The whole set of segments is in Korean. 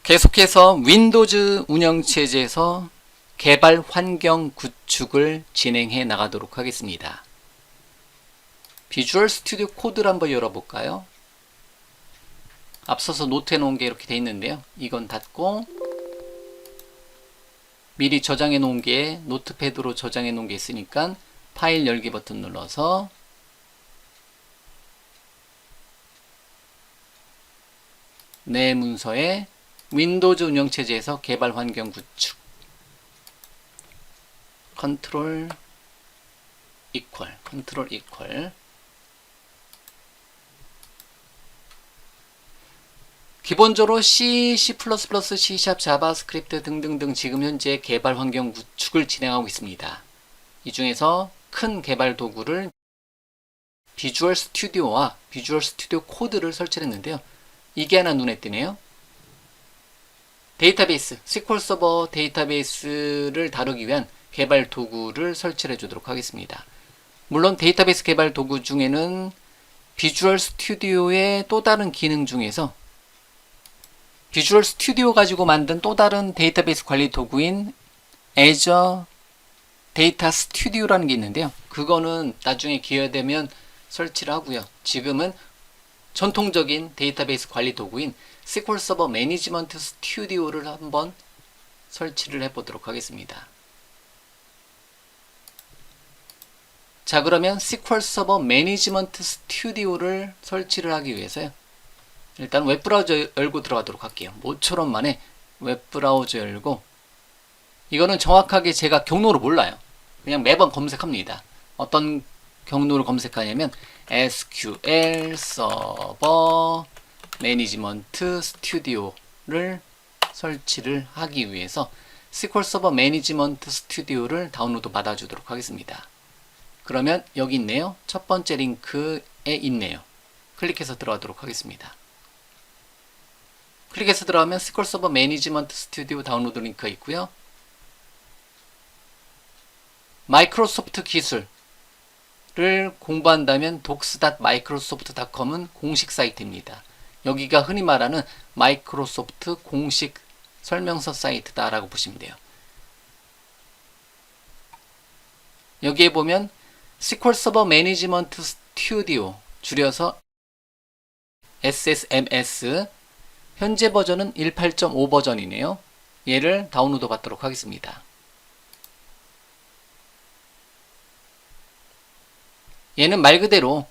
계속해서 윈도우즈 운영체제에서 개발 환경 구축을 진행해 나가도록 하겠습니다. 비주얼 스튜디오 코드를 한번 열어볼까요? 앞서서 노트해 놓은 게 이렇게 돼 있는데요. 이건 닫고 미리 저장해 놓은 게 노트패드로 저장해 놓은 게 있으니까 파일 열기 버튼 눌러서 내 문서에 윈도우즈 운영체제에서 개발 환경 구축 컨트롤 이퀄 기본적으로 C, C++, C#, 자바스크립트 등등등 지금 현재 개발 환경 구축을 진행하고 있습니다. 이 중에서 큰 개발 도구를 비주얼 스튜디오와 비주얼 스튜디오 코드를 설치했는데요. 이게 하나 눈에 띄네요. 데이터베이스, SQL 서버 데이터베이스를 다루기 위한 개발 도구를 설치해 주도록 하겠습니다. 물론 데이터베이스 개발 도구 중에는 비주얼 스튜디오의 또 다른 기능 중에서 비주얼 스튜디오 가지고 만든 또 다른 데이터베이스 관리 도구인 Azure 데이터 스튜디오라는 게 있는데요. 그거는 나중에 기회가 되면 설치를 하고요. 지금은 전통적인 데이터베이스 관리 도구인 SQL 서버 매니지먼트 스튜디오를 한번 설치를 해보도록 하겠습니다. 자, 그러면 SQL 서버 매니지먼트 스튜디오를 설치를 하기 위해서요. 일단 웹브라우저 열고 들어가도록 할게요. 모처럼 만에 웹브라우저 열고, 이거는 정확하게 제가 경로를 몰라요. 그냥 매번 검색합니다. 어떤 경로를 검색하냐면 SQL 서버 매니지먼트 스튜디오를 설치를 하기 위해서 SQL 서버 매니지먼트 스튜디오를 다운로드 받아주도록 하겠습니다. 그러면 여기 있네요. 첫 번째 링크에 있네요. 클릭해서 들어가도록 하겠습니다. 클릭해서 들어가면 SQL 서버 매니지먼트 스튜디오 다운로드 링크가 있고요. 마이크로소프트 기술을 공부한다면 docs.microsoft.com은 공식 사이트입니다. 여기가 흔히 말하는 마이크로소프트 공식 설명서 사이트다라고 보시면 돼요. 여기에 보면 SQL 서버 매니지먼트 스튜디오 줄여서 SSMS 현재 버전은 18.5 버전이네요. 얘를 다운로드 받도록 하겠습니다. 얘는 말 그대로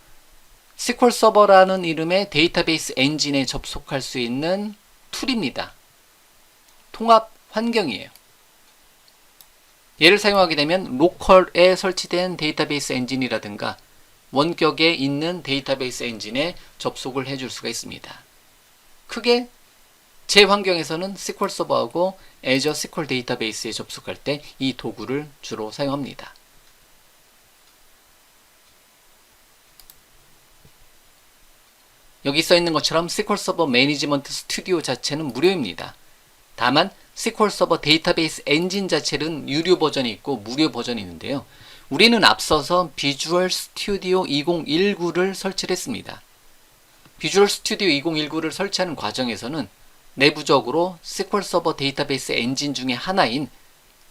SQL 서버라는 이름의 데이터베이스 엔진에 접속할 수 있는 툴입니다. 통합 환경이에요. 얘를 사용하게 되면 로컬에 설치된 데이터베이스 엔진이라든가 원격에 있는 데이터베이스 엔진에 접속을 해줄 수가 있습니다. 크게 제 환경에서는 SQL 서버하고 Azure SQL 데이터베이스에 접속할 때 이 도구를 주로 사용합니다. 여기 써 있는 것처럼 SQL 서버 매니지먼트 스튜디오 자체는 무료입니다. 다만 SQL 서버 데이터베이스 엔진 자체는 유료 버전이 있고 무료 버전이 있는데요. 우리는 앞서서 비주얼 스튜디오 2019를 설치를 했습니다. 비주얼 스튜디오 2019를 설치하는 과정에서는 내부적으로 SQL 서버 데이터베이스 엔진 중에 하나인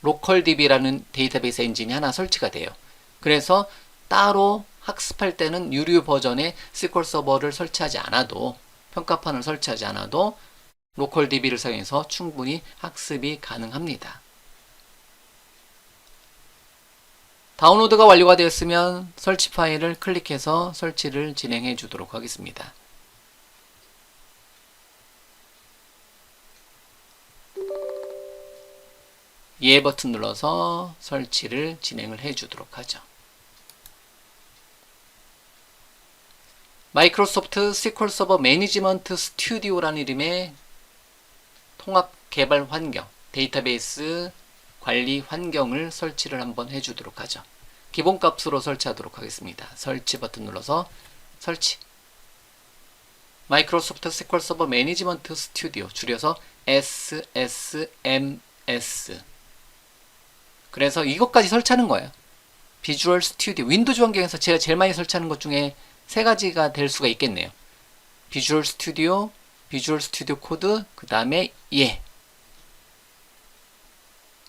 로컬DB라는 데이터베이스 엔진이 하나 설치가 돼요. 그래서 따로 학습할 때는 유료 버전의 SQL 서버를 설치하지 않아도, 평가판을 설치하지 않아도 로컬DB를 사용해서 충분히 학습이 가능합니다. 다운로드가 완료가 되었으면 설치 파일을 클릭해서 설치를 진행해 주도록 하겠습니다. 예 버튼 눌러서 설치를 진행을 해 주도록 하죠. 마이크로소프트 SQL 서버 매니지먼트 스튜디오라는 이름의 통합 개발 환경, 데이터베이스 관리 환경을 설치를 한번 해주도록 하죠. 기본값으로 설치하도록 하겠습니다. 설치 버튼 눌러서 설치. 마이크로소프트 SQL 서버 매니지먼트 스튜디오 줄여서 SSMS. 그래서 이것까지 설치하는 거예요. 비주얼 스튜디오, 윈도우즈 환경에서 제가 제일 많이 설치하는 것 중에 세 가지가 될 수가 있겠네요. 비주얼 스튜디오, 비주얼 스튜디오 코드, 그 다음에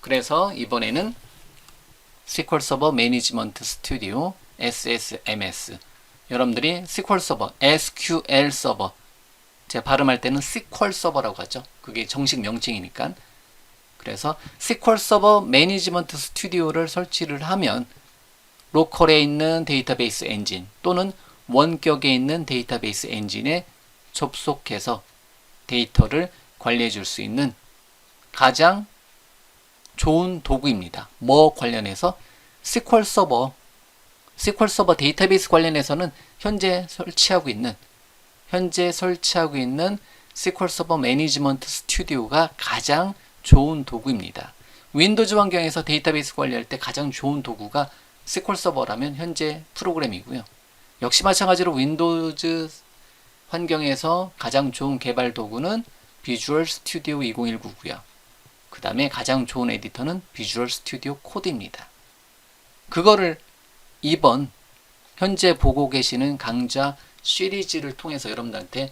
그래서 이번에는 SQL 서버 매니지먼트 스튜디오 SSMS, 여러분들이 SQL 서버, SQL 서버, 제가 발음할 때는 SQL 서버라고 하죠. 그게 정식 명칭이니까. 그래서 SQL 서버 매니지먼트 스튜디오를 설치를 하면 로컬에 있는 데이터베이스 엔진 또는 원격에 있는 데이터베이스 엔진에 접속해서 데이터를 관리해 줄 수 있는 가장 좋은 도구입니다. 뭐 관련해서 SQL 서버 데이터베이스 관련해서는 현재 설치하고 있는 SQL 서버 매니지먼트 스튜디오가 가장 좋은 도구입니다. 윈도우즈 환경에서 데이터베이스 관리할 때 가장 좋은 도구가 SQL 서버라면 현재 프로그램이고요. 역시 마찬가지로 윈도우즈 환경에서 가장 좋은 개발 도구는 비주얼 스튜디오 2019고요. 그 다음에 가장 좋은 에디터는 비주얼 스튜디오 코드입니다. 그거를 이번 현재 보고 계시는 강좌 시리즈를 통해서 여러분들한테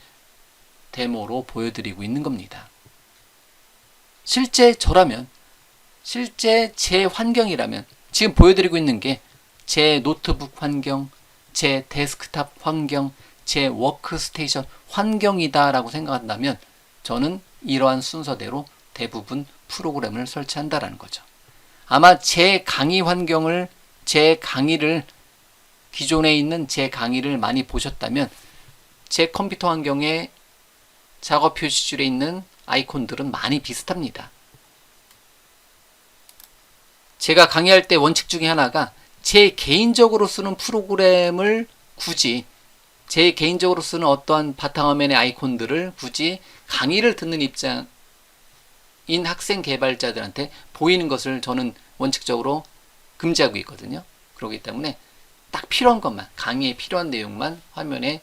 데모로 보여드리고 있는 겁니다. 실제 저라면, 실제 제 환경이라면, 지금 보여드리고 있는 게 제 노트북 환경, 제 데스크탑 환경, 제 워크스테이션 환경이다 라고 생각한다면 저는 이러한 순서대로 대부분 프로그램을 설치한다라는 거죠. 아마 제 강의를 기존에 있는 제 강의를 많이 보셨다면 제 컴퓨터 환경에 작업 표시줄에 있는 아이콘들은 많이 비슷합니다. 제가 강의할 때 원칙 중에 하나가 제 개인적으로 쓰는 프로그램을 굳이 제 개인적으로 쓰는 어떠한 바탕화면의 아이콘들을 굳이 강의를 듣는 입장인 학생 개발자들한테 보이는 것을 저는 원칙적으로 금지하고 있거든요. 그렇기 때문에 딱 필요한 것만, 강의에 필요한 내용만 화면에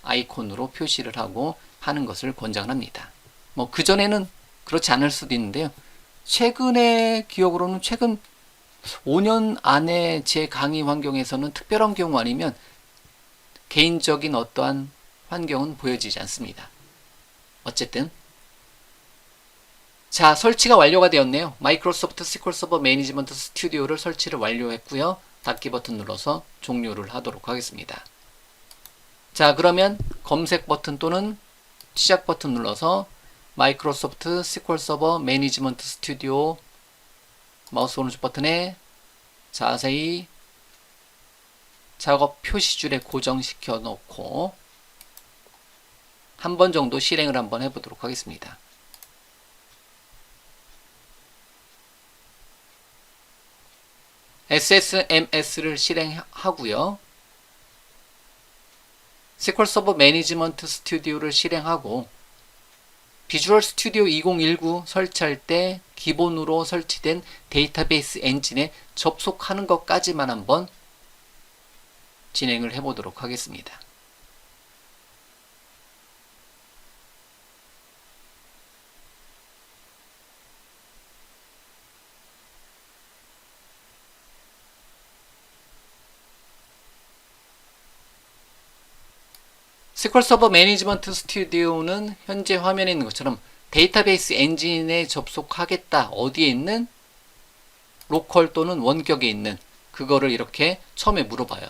아이콘으로 표시를 하고 하는 것을 권장을 합니다. 뭐 그전에는 그렇지 않을 수도 있는데요. 최근의 기억으로는 최근 5년 안에 제 강의 환경에서는 특별한 경우 아니면 개인적인 어떠한 환경은 보여지지 않습니다. 어쨌든 자, 설치가 완료가 되었네요. 마이크로소프트 SQL 서버 매니지먼트 스튜디오를 설치를 완료했고요. 닫기 버튼 눌러서 종료를 하도록 하겠습니다. 자, 그러면 검색 버튼 또는 시작 버튼 눌러서 마이크로소프트 SQL 서버 매니지먼트 스튜디오 마우스 오른쪽 버튼에 자세히 작업 표시줄에 고정시켜 놓고 한 번 정도 실행을 한번 해보도록 하겠습니다. SSMS를 실행하고요. SQL 서버 매니지먼트 스튜디오를 실행하고 비주얼 스튜디오 2019 설치할 때 기본으로 설치된 데이터베이스 엔진에 접속하는 것까지만 한번 진행을 해보도록 하겠습니다. SQL 서버 매니지먼트 스튜디오는 현재 화면에 있는 것처럼 데이터베이스 엔진에 접속하겠다. 어디에 있는? 로컬 또는 원격에 있는 그거를 이렇게 처음에 물어봐요.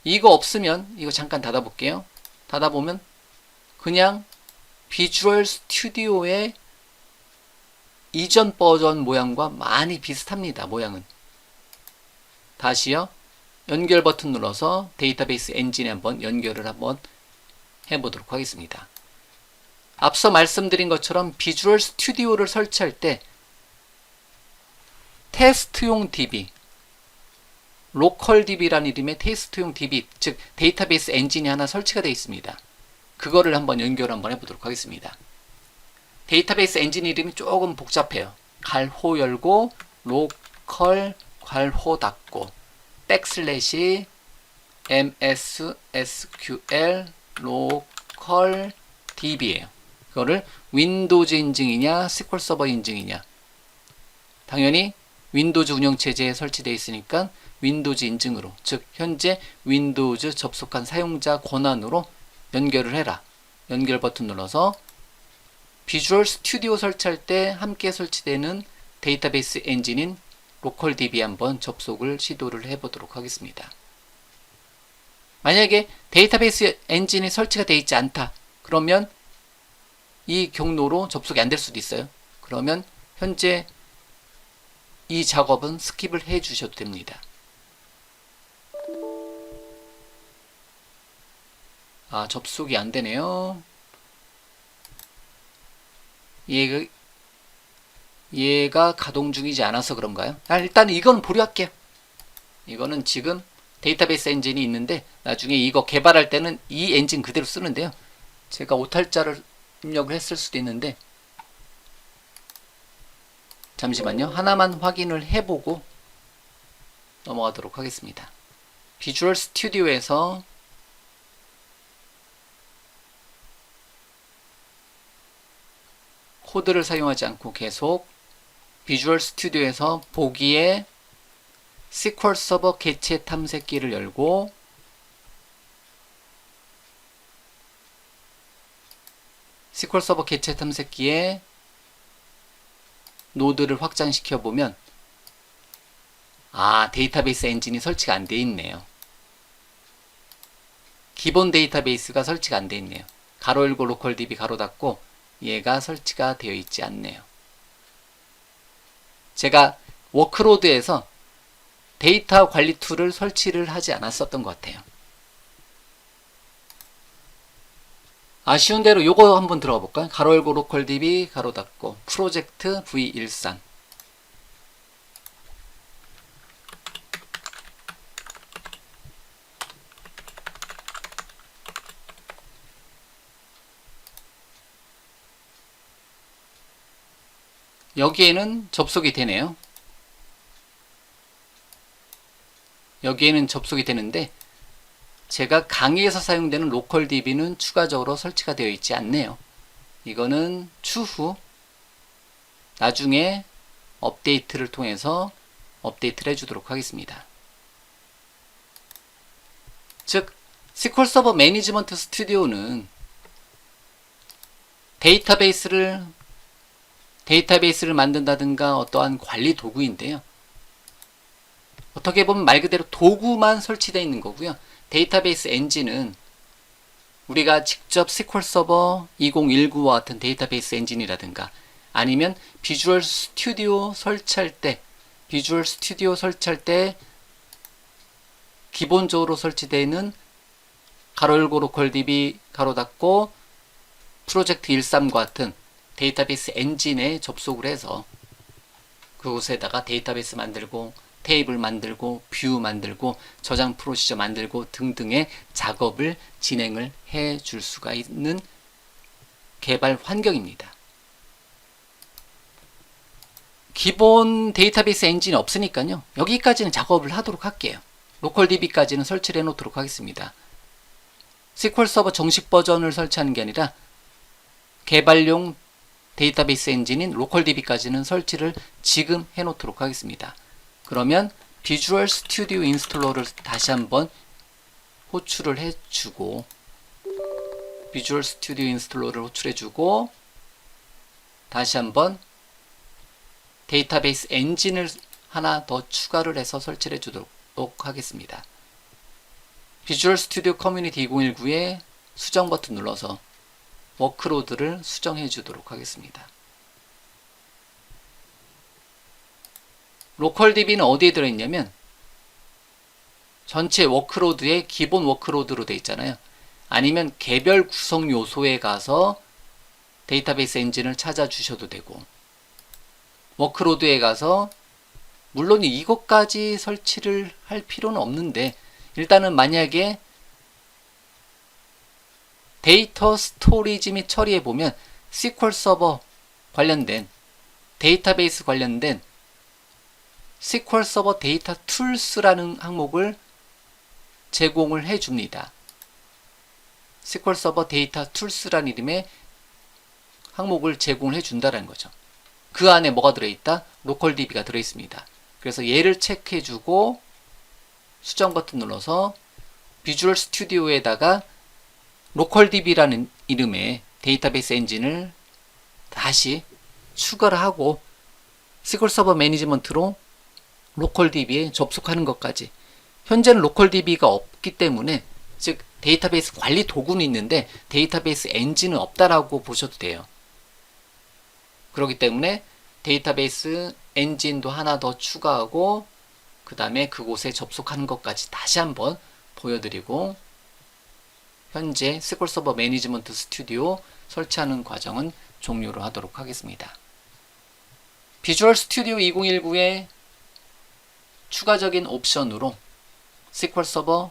이거 없으면 이거 잠깐 닫아볼게요. 닫아보면 그냥 비주얼 스튜디오의 이전 버전 모양과 많이 비슷합니다. 모양은. 다시요. 연결 버튼 눌러서 데이터베이스 엔진에 한번 연결을 한번 해보도록 하겠습니다. 앞서 말씀드린 것처럼 비주얼 스튜디오를 설치할 때 테스트용 DB, 로컬 DB라는 이름의 테스트용 DB, 즉 데이터베이스 엔진이 하나 설치가 되어 있습니다. 그거를 한번 연결 한번 해보도록 하겠습니다. 데이터베이스 엔진 이름이 조금 복잡해요. 괄호 열고 로컬 괄호 닫고 백슬래시 MSSQL 로컬 DB예요. 그거를 윈도우즈 인증이냐 SQL 서버 인증이냐, 당연히 윈도우즈 운영체제에 설치되어 있으니까 윈도우즈 인증으로, 즉 현재 윈도우즈 접속한 사용자 권한으로 연결을 해라. 연결 버튼 눌러서 비주얼 스튜디오 설치할 때 함께 설치되는 데이터베이스 엔진인 로컬DB 한번 접속을 시도를 해보도록 하겠습니다. 만약에 데이터베이스 엔진이 설치가 되어 있지 않다. 그러면 이 경로로 접속이 안 될 수도 있어요. 그러면 현재 이 작업은 스킵을 해 주셔도 됩니다. 접속이 안 되네요. 얘가 가동 중이지 않아서 그런가요? 일단 이건 보류할게요. 이거는 지금 데이터베이스 엔진이 있는데 나중에 이거 개발할 때는 이 엔진 그대로 쓰는데요. 제가 오탈자를 입력을 했을 수도 있는데 잠시만요. 하나만 확인을 해보고 넘어가도록 하겠습니다. 비주얼 스튜디오에서 코드를 사용하지 않고 계속 비주얼 스튜디오에서 보기에 SQL 서버 개체 탐색기를 열고 SQL 서버 개체 탐색기에 노드를 확장시켜 보면 데이터베이스 엔진이 설치가 안 돼 있네요. 기본 데이터베이스가 설치가 안 돼 있네요. 가로 열고 로컬DB 가로 닫고 얘가 설치가 되어 있지 않네요. 제가 워크로드에서 데이터 관리 툴을 설치를 하지 않았었던 것 같아요. 아쉬운 대로 요거 한번 들어가 볼까요? 가로 열고 로컬DB 가로 닫고 프로젝트 V13 여기에는 접속이 되네요. 여기에는 접속이 되는데 제가 강의에서 사용되는 로컬DB는 추가적으로 설치가 되어 있지 않네요. 이거는 추후 나중에 업데이트를 통해서 업데이트를 해주도록 하겠습니다. 즉 SQL 서버 매니지먼트 스튜디오는 데이터베이스를 만든다든가 어떠한 관리 도구인데요. 어떻게 보면 말 그대로 도구만 설치되어 있는 거고요. 데이터베이스 엔진은 우리가 직접 SQL 서버 2019와 같은 데이터베이스 엔진이라든가 아니면 비주얼 스튜디오 설치할 때 기본적으로 설치되어 있는 가로 열고 로컬DB 가로 닫고 프로젝트 13과 같은 데이터베이스 엔진에 접속을 해서 그곳에다가 데이터베이스 만들고 테이블 만들고 뷰 만들고 저장 프로시저 만들고 등등의 작업을 진행을 해 줄 수가 있는 개발 환경입니다. 기본 데이터베이스 엔진이 없으니까요. 여기까지는 작업을 하도록 할게요. 로컬DB까지는 설치를 해 놓도록 하겠습니다. SQL 서버 정식 버전을 설치하는 게 아니라 개발용 데이터베이스 엔진인 로컬DB까지는 설치를 지금 해 놓도록 하겠습니다. 그러면 비주얼 스튜디오 인스톨러를 다시 한번 호출을 해주고 비주얼 스튜디오 인스톨러를 호출해주고 다시 한번 데이터베이스 엔진을 하나 더 추가를 해서 설치를 해주도록 하겠습니다. 비주얼 스튜디오 커뮤니티 2019에 수정 버튼 눌러서 워크로드를 수정해 주도록 하겠습니다. 로컬DB는 어디에 들어있냐면 전체 워크로드의 기본 워크로드로 되어 있잖아요. 아니면 개별 구성 요소에 가서 데이터베이스 엔진을 찾아주셔도 되고 워크로드에 가서 물론 이것까지 설치를 할 필요는 없는데 일단은 만약에 데이터 스토리지 및 처리해 보면 SQL 서버 관련된 데이터베이스 관련된 SQL 서버 데이터 툴스라는 항목을 제공을 해 줍니다. SQL 서버 데이터 툴스라는 이름의 항목을 제공을 해 준다는 거죠. 그 안에 뭐가 들어있다? 로컬DB가 들어있습니다. 그래서 얘를 체크해 주고 수정 버튼 눌러서 비주얼 스튜디오에다가 로컬DB라는 이름의 데이터베이스 엔진을 다시 추가를 하고 SQL 서버 매니지먼트로 로컬 DB에 접속하는 것까지. 현재는 로컬 DB가 없기 때문에, 즉 데이터베이스 관리 도구는 있는데 데이터베이스 엔진은 없다라고 보셔도 돼요. 그렇기 때문에 데이터베이스 엔진도 하나 더 추가하고 그 다음에 그곳에 접속하는 것까지 다시 한번 보여드리고, 현재 SQL 서버 매니지먼트 스튜디오 설치하는 과정은 종료를 하도록 하겠습니다. 비주얼 스튜디오 2019의 추가적인 옵션으로 SQL 서버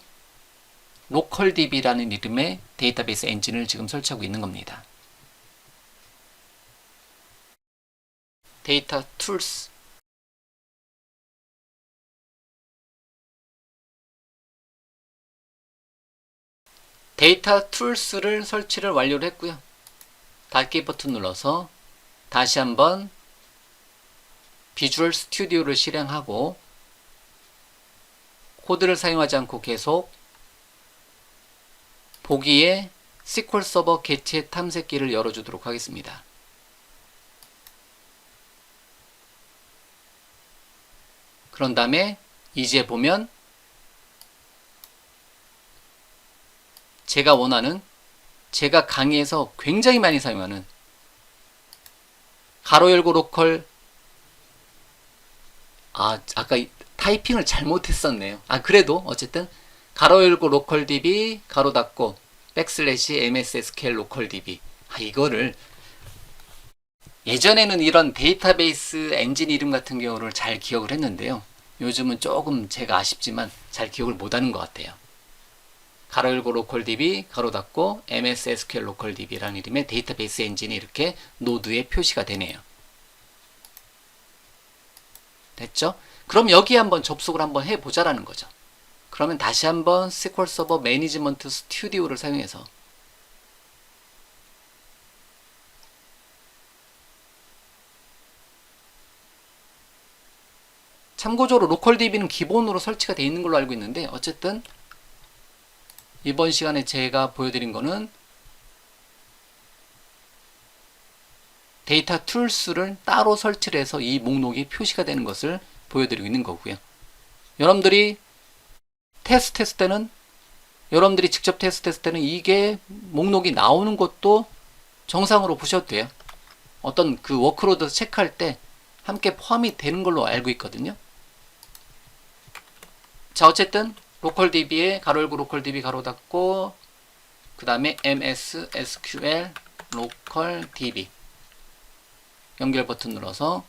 로컬 DB라는 이름의 데이터베이스 엔진을 지금 설치하고 있는 겁니다. 데이터 툴스, 데이터 툴스를 설치를 완료를 했고요. 닫기 버튼 눌러서 다시 한번 비주얼 스튜디오를 실행하고 코드를 사용하지 않고 계속 보기에 SQL 서버 개체 탐색기를 열어주도록 하겠습니다. 그런 다음에 이제 보면 제가 원하는, 제가 강의에서 굉장히 많이 사용하는 가로 열고 로컬, 아까 타이핑을 잘못했었네요. 그래도 어쨌든 가로 열고 로컬 DB 가로 닫고 백슬래시 MS SQL 로컬 DB. 이거를 예전에는 이런 데이터베이스 엔진 이름 같은 경우를 잘 기억을 했는데요. 요즘은 조금 제가 아쉽지만 잘 기억을 못하는 것 같아요. 가로 열고 로컬 DB 가로 닫고 MS SQL 로컬 DB라는 이름의 데이터베이스 엔진이 이렇게 노드에 표시가 되네요. 됐죠? 그럼 여기에 한번 접속을 한번 해보자라는 거죠. 그러면 다시 한번 SQL 서버 매니지먼트 스튜디오를 사용해서 참고적으로 로컬 DB는 기본으로 설치가 되어 있는 걸로 알고 있는데, 어쨌든 이번 시간에 제가 보여드린 거는 데이터 툴스를 따로 설치를 해서 이 목록이 표시가 되는 것을 보여드리고 있는 거고요. 여러분들이 테스트했을 때는, 여러분들이 직접 테스트했을 때는 이게 목록이 나오는 것도 정상으로 보셔도 돼요. 어떤 그 워크로드 체크할 때 함께 포함이 되는 걸로 알고 있거든요. 자, 어쨌든 로컬 DB에 가로 열고 로컬 DB 가로 닫고 그 다음에 MS SQL 로컬 DB 연결 버튼 눌러서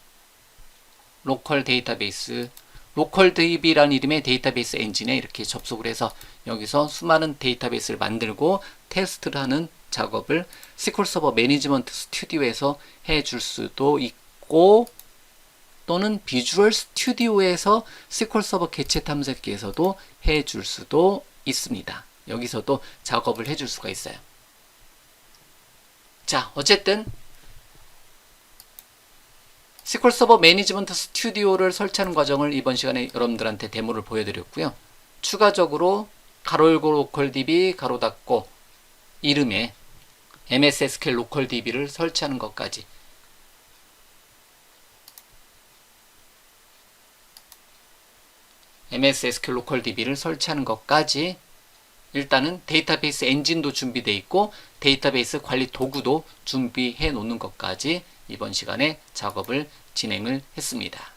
로컬 데이터베이스, 로컬 DB라는 이름의 데이터베이스 엔진에 이렇게 접속을 해서 여기서 수많은 데이터베이스를 만들고 테스트를 하는 작업을 SQL 서버 매니지먼트 스튜디오에서 해줄 수도 있고, 또는 비주얼 스튜디오에서 SQL 서버 개체 탐색기에서도 해줄 수도 있습니다. 여기서도 작업을 해줄 수가 있어요. 자, 어쨌든 SQL 서버 매니지먼트 스튜디오를 설치하는 과정을 이번 시간에 여러분들한테 데모를 보여드렸고요. 추가적으로 가로 열고 로컬 DB 가로 닫고 이름에 MS SQL 로컬 DB를 설치하는 것까지, MS SQL 로컬 DB를 설치하는 것까지, 일단은 데이터베이스 엔진도 준비되어 있고 데이터베이스 관리 도구도 준비해 놓는 것까지 이번 시간에 작업을 진행을 했습니다.